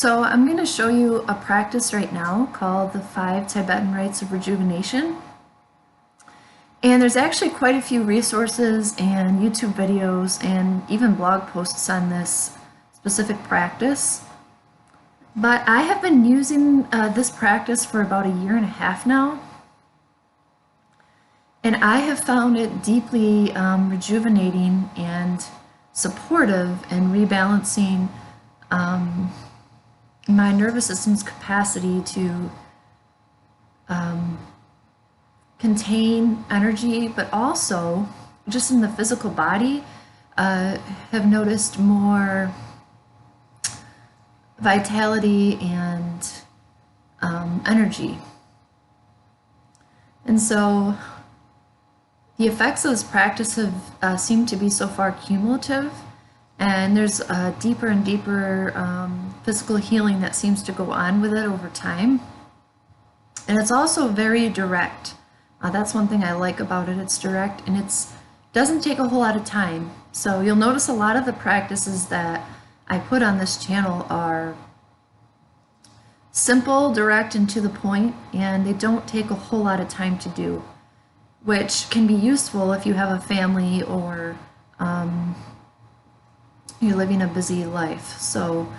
So I'm going to show you a practice right now called the 5 Tibetan Rites of Rejuvenation. And there's actually quite a few resources and YouTube videos and even blog posts on this specific practice. But I have been using this practice for about a year and a half now. And I have found it deeply rejuvenating and supportive and rebalancing my nervous system's capacity to contain energy, but also just in the physical body, have noticed more vitality and energy. And so the effects of this practice have seemed to be so far cumulative, and there's a deeper and deeper physical healing that seems to go on with it over time. And it's also very direct. That's one thing I like about it. It's direct and it doesn't take a whole lot of time. So you'll notice a lot of the practices that I put on this channel are simple, direct, and to the point, and they don't take a whole lot of time to do, which can be useful if you have a family or you're living a busy life. So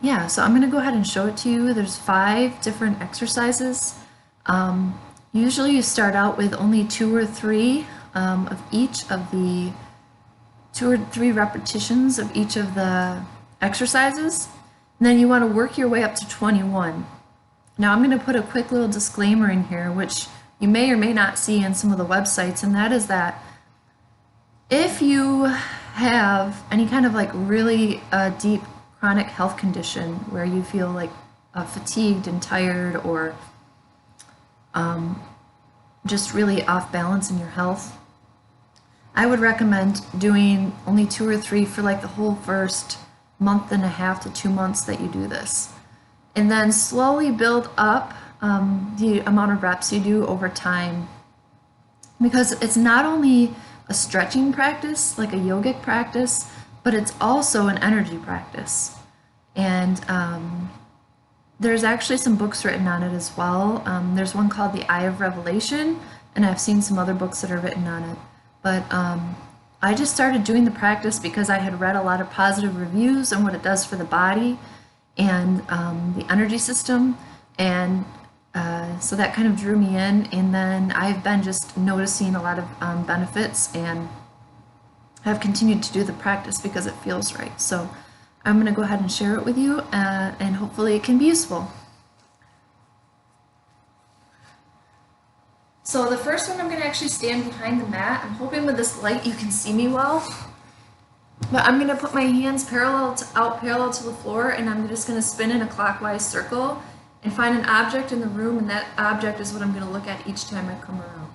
yeah, so I'm going to go ahead and show it to you. There's 5 different exercises. Usually you start out with only 2 or 3 of each of the 2 or 3 repetitions of each of the exercises. And then you want to work your way up to 21. Now I'm going to put a quick little disclaimer in here, which you may or may not see in some of the websites, and that is that if you have any kind of like really deep chronic health condition where you feel like fatigued and tired or just really off balance in your health, I would recommend doing only 2 or 3 for like the whole first month and a half to 2 months that you do this. And then slowly build up the amount of reps you do over time, because it's not only a stretching practice, like a yogic practice, but it's also an energy practice. And there's actually some books written on it as well. There's one called The Eye of Revelation, and I've seen some other books that are written on it. But I just started doing the practice because I had read a lot of positive reviews on what it does for the body and the energy system, and so that kind of drew me in. And then I've been just noticing a lot of benefits, and have continued to do the practice because it feels right. So I'm going to go ahead and share it with you, and hopefully it can be useful. So the first one, I'm going to actually stand behind the mat. I'm hoping with this light you can see me well. But I'm going to put my hands parallel to the floor, and I'm just going to spin in a clockwise circle and find an object in the room, and that object is what I'm going to look at each time I come around.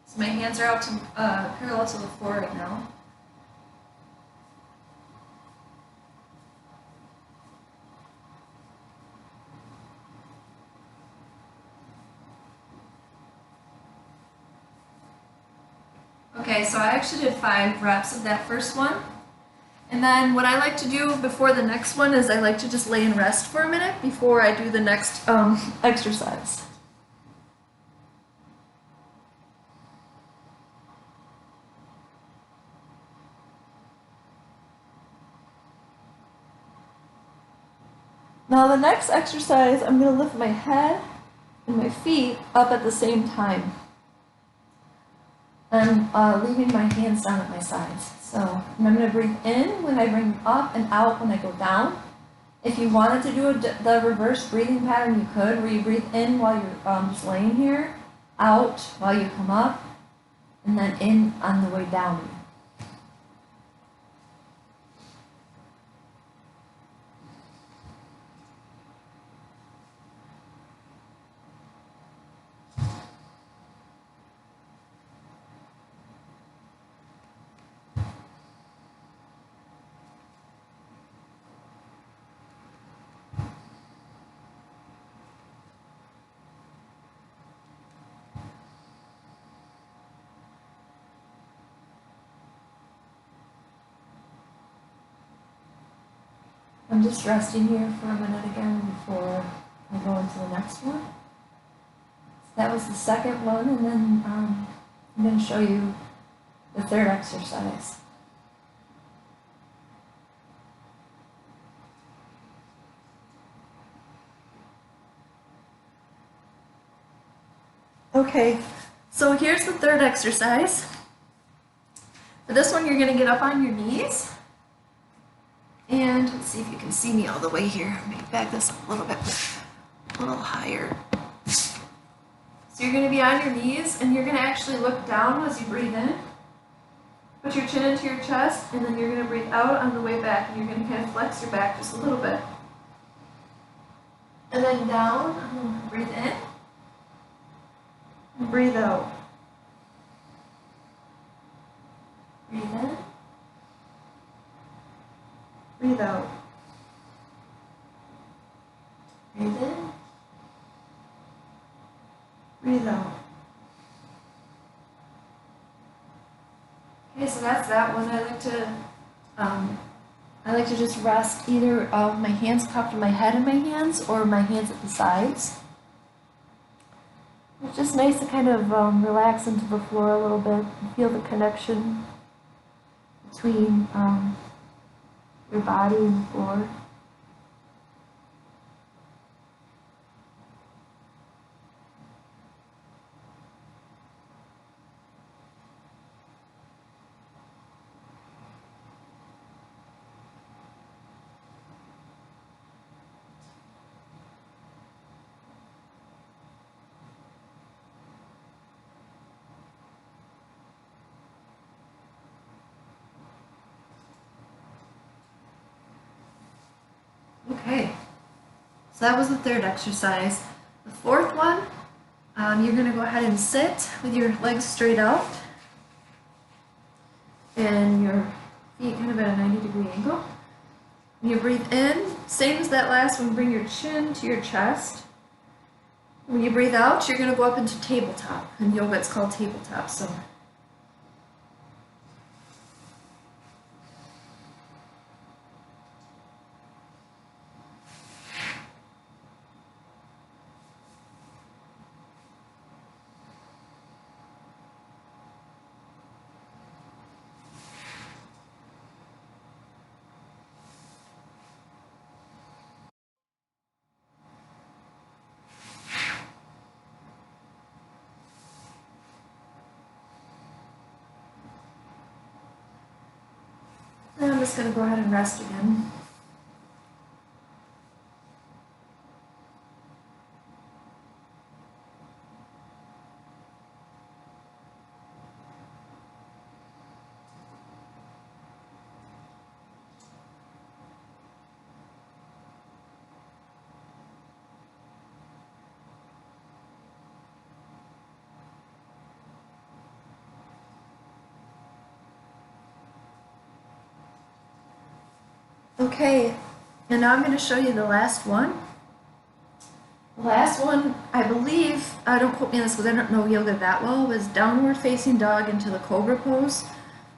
So my hands are out to parallel to the floor right now. Okay, so I actually did 5 reps of that first one. And then what I like to do before the next one is I like to just lay and rest for a minute before I do the next exercise. Now the next exercise, I'm going to lift my head and my feet up at the same time. I'm leaving my hands down at my sides. So I'm going to breathe in when I bring them up and out when I go down. If you wanted to do the reverse breathing pattern, you could, where you breathe in while you're just laying here, out while you come up, and then in on the way down. I'm just resting here for a minute again before I go into the next one. So that was the second one, and then I'm going to show you the third exercise. Okay, so here's the third exercise. For this one, you're going to get up on your knees. And let's see if you can see me all the way here. Maybe back this up a little bit, a little higher. So you're going to be on your knees, and you're going to actually look down as you breathe in. Put your chin into your chest, and then you're going to breathe out on the way back, and you're going to kind of flex your back just a little bit. And then down, breathe in, and breathe out. Breathe in, breathe out. Breathe in, breathe out. Okay, so that's that one. I like to just rest either my hands cupped to my head in my hands or my hands at the sides. It's just nice to kind of relax into the floor a little bit and feel the connection between your body and the floor. Okay, so that was the third exercise. The fourth one, you're going to go ahead and sit with your legs straight out and your feet kind of at a 90-degree angle. When you breathe in, same as that last one, bring your chin to your chest. When you breathe out, you're going to go up into tabletop. In yoga, it's called tabletop. So and I'm just going to go ahead and rest again. Okay, and now I'm going to show you the last one. The last one, I believe, don't quote me on this because I don't know yoga that well, was downward facing dog into the cobra pose.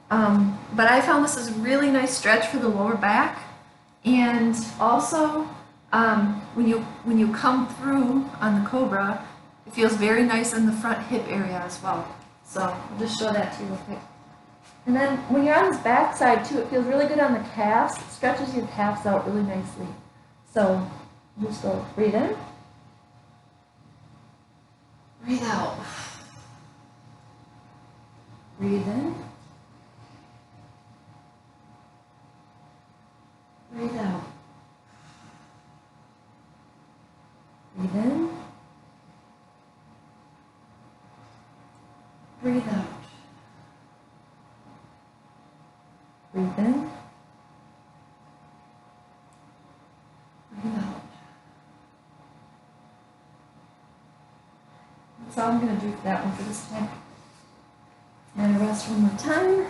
But I found this is a really nice stretch for the lower back. And also, when you come through on the cobra, it feels very nice in the front hip area as well. So I'll just show that to you real quick. And then when you're on this back side too, it feels really good on the calves. It stretches your calves out really nicely. So just go breathe in, breathe out. Breathe in, breathe out. Breathe in, breathe out. Breathe in, breathe out. That's all I'm going to do for that one for this time. And rest one more time.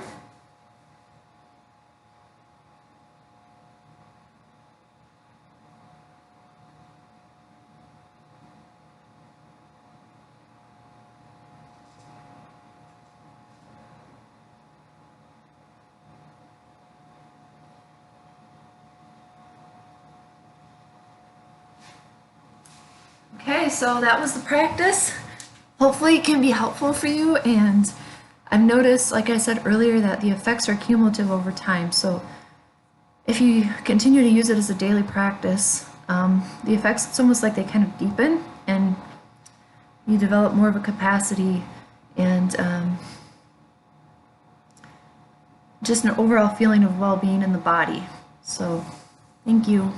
Okay, so that was the practice. Hopefully it can be helpful for you, and I've noticed, like I said earlier, that the effects are cumulative over time. So if you continue to use it as a daily practice, the effects, it's almost like they kind of deepen, and you develop more of a capacity and just an overall feeling of well-being in the body. So thank you.